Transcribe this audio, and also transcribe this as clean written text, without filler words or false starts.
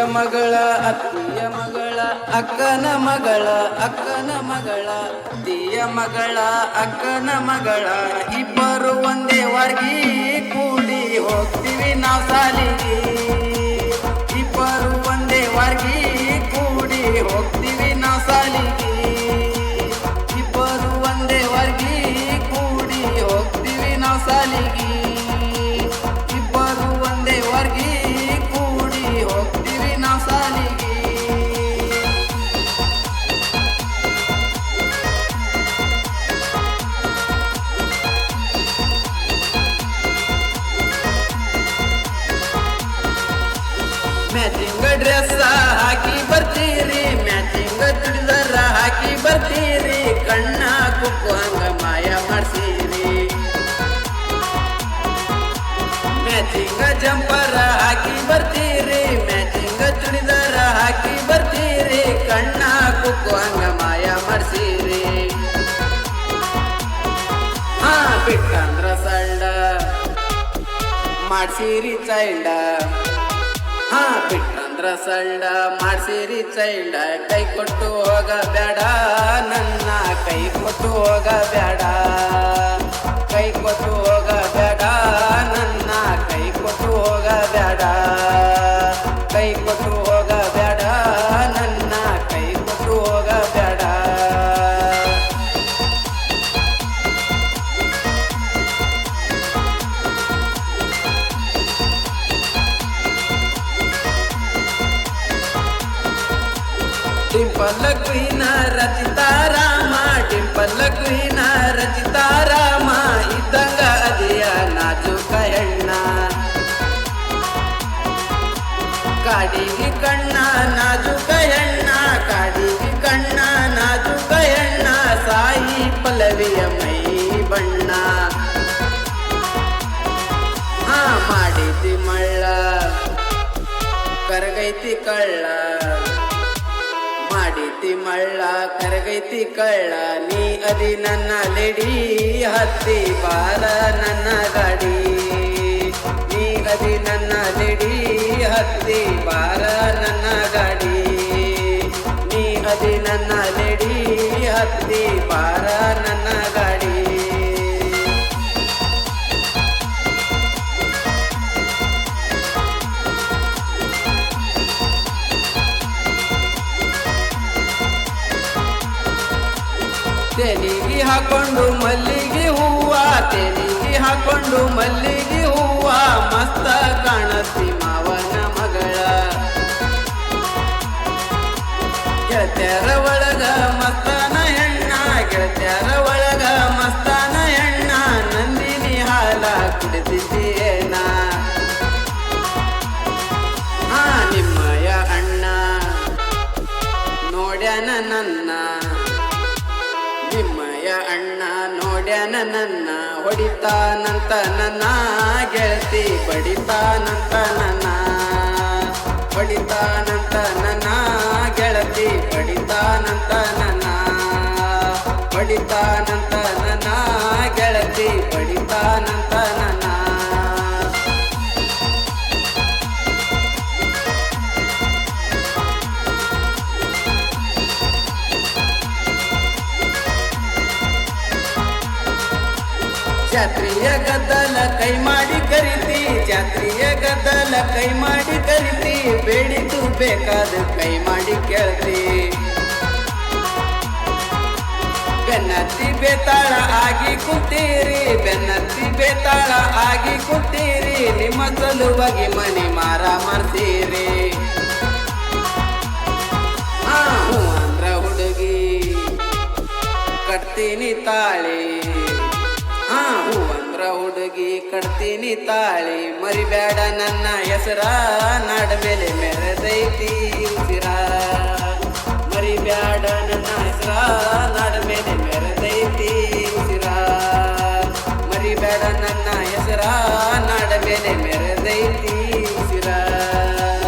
ಮಗಳ ಅತ್ತಿಯ ಮಗಳ ಅಕ್ಕನ ಮಗಳ ಅತ್ತಿಯ ಮಗಳ ಅಕ್ಕನ ಮಗಳ ಇಬ್ಬರು ಒಂದೇ ವರ್ಗಿ ಕೂಡಿ ಹೋಗ್ತೀವಿ ನಾವು ಸಾಲಿಗೆ. ಇಬ್ಬರು ಒಂದೇ ವರ್ಗಿ ಕೂಡಿ ಹೋಗ್ತೀವಿ ನಾವು ಸಾಲಿಗೆ. ಇಬ್ಬರು ಒಂದೇ ವರ್ಗಿ ಕೂಡಿ ಹೋಗ್ತೀವಿ ನಾವು ಸಾಲಿಗೆ. ಇಬ್ಬರು ಒಂದೇ ವರ್ಗಿ ಕೂಡಿ ಹೋಗ್ತೀವಿ ನಾವು ಸಾಲಿಗೆ. ಮ್ಯಾಚಿಂಗ್ ಡ್ರೆಸ್ ಹಾಕಿ ಬರ್ತೀರಿ, ಮ್ಯಾಚಿಂಗ್ ಚುಡಿದಾರ ಹಾಕಿ ಬರ್ತೀರಿ, ಕಣ್ಣ ಕುಕ್ಕು ಹಂಗ ಮಾಯ ಮಾಡ್ಸೀರಿ. ಮ್ಯಾಚಿಂಗ್ ಜಂಪರ ಹಾಕಿ ಬರ್ತೀರಿ, ಮ್ಯಾಚಿಂಗ್ ಚುಡಿದಾರ ಹಾಕಿ ಬರ್ತೀರಿ, ಕಣ್ಣ ಕುಕ್ಕು ಹಂಗ ಮಾಯ ಮಾಡ್ಸೀರಿ. ಹಾ ಬಿಟ್ಟಂದ್ರ ಸಳ್ಳ ಮಾಡ್ಸೀರಿ ಚೈಲ್ಡ. ಹಾ ಬಿಟ್ಟಂದ್ರ ಸಳ್ಳ ಮಾಡ್ಸೀರಿ ಚೈಲ್ಡ. ಕೈ ಕೊಟ್ಟು ಹೋಗ ಬೇಡ ನನ್ನ, ಕೈ ಕೊಟ್ಟು ಹೋಗ ಬೇಡ, ಕೈ ಕೊಟ್ಟು ಹೋಗ ಬೇಡ ನನ್ನ, ಕೈ ಕೊಟ್ಟು ಹೋಗ ಬೇಡ, ಕೈ ಕೊಟ್ಟು ಹೋಗ ಬೇಡ ನನ್ನ, ಕೈ ಕೊಟ್ಟು ಹೋಗ ಬೇಡ. ಡಿಂಪಲ್ ಕ್ವೀನ ರಚಿತಾರಾಮ, ಡಿಂಪಲ್ ಕ್ವೀನ ರಚಿತಾರಾಮ, ಇದ್ದಂಗ ಅದಿಯ ನಾಜೂಕ ಹೆಣ್ಣ. ಕಾಡಿಗೆ ಕಣ್ಣ ನಾಜೂಕ ಹೆಣ್ಣ, ಕಾಡಿಗೆ ಕಣ್ಣ ನಾಜೂಕ ಹೆಣ್ಣ, ಸಾಯಿ ಪಲ್ಲವಿಯ ಮೈ ಬಣ್ಣ. ಹಾ ಮಾಡಿದಿ ಮಳ್ಳ ಕರಗೈತಿ ಕಳ್ಳ, ಮಾಡಿತಿ ಮಳ್ಳ ಕರಗೈತಿ ಕಳ್ಳ, ನೀ ಅದಿ ನನ್ನ ಲೇಡಿ ಹತ್ತಿ ಬಾರ ನನ್ನ ಗಾಡಿ. ನೀ ಅದಿ ನನ್ನ ಲೇಡಿ ಹತ್ತಿ ಬಾರ ನನ್ನ ಗಾಡಿ. ನೀ ಅದಿ ನನ್ನ ಲೇಡಿ ಹತ್ತಿ ಬಾರ ನನ್ನ ಗಾಡಿ. ತೆಲಿಗೆ ಹಾಕೊಂಡು ಮಲ್ಲಿಗೆ ಹೂವ, ತೆಲಿಗೆ ಹಾಕೊಂಡು ಮಲ್ಲಿಗೆ ಹೂವ, ಮಸ್ತ ಕಾಣತಿ ಮಾವನ ಮಗಳ. ಗೆಳತ್ಯಾರ ಒಳಗ ಮಸ್ತಾನ ಹೆಣ್ಣ, ಗೆಳತ್ಯಾರ ಒಳಗ ಮಸ್ತಾನ ಹೆಣ್ಣ, ನಂದಿನಿ ಹಾಲ ಕುಡಿದಿದ್ದೇನ. ಹಾ ನಿಮ್ಮಯ ಅಣ್ಣ ನೋಡ್ಯಾನ ನನ್ನ, ನಿಮ್ಮಯ ಅಣ್ಣ ನೋಡ್ಯಾನ ನನ್ನ, ಹೊಡಿತಾನಂತ ನನ್ನ ಗೆಳತಿ ಬಡಿತಾನಂತ ನನ್ನ, ಹೊಡಿತಾನಂತ ನನ್ನ ಗೆಳತಿ ಬಡಿತಾನಂತ ನನ್ನ, ಹೊಡಿತಾನಂತ ನನ್ನ ಗೆಳತಿ ಬಡಿತಾನಂತ ನನ್ನ. ಜಾತ್ರೆಯ ಗದ್ದಲ ಕೈ ಮಾಡಿ ಕರಿತಿ, ಜಾತ್ರೆಯ ಗದ್ದಲ ಕೈ ಮಾಡಿ ಕರಿತಿ, ಬೇಡಿತು ಬೇಕಾದ ಕೈ ಮಾಡಿ ಕೇಳ್ತಿ. ಬೆನ್ನತ್ತಿ ಬೇತಾಳ ಆಗಿ ಕುಂತೀರಿ, ಬೆನ್ನತ್ತಿ ಬೇತಾಳ ಆಗಿ ಕುಂತೀರಿ, ನಿಮ್ಮ ಸಲುವಾಗಿ ಮನೆ ಮಾರ ಮಾಡ್ತೀರಿ. ಹೂ ಅಂದ್ರ ಹುಡುಗಿ ಕಟ್ತೀನಿ ತಾಳಿ, ಹಾ ಹೂ ಅಂದ್ರ ಹುಡುಗಿ ಕಟ್ತೀನಿ ತಾಳಿ, ಮರಿಬೇಡ ನನ್ನ ಹೆಸರ ನಾಡ ಮೇಲೆ ಮೆರೆದೈ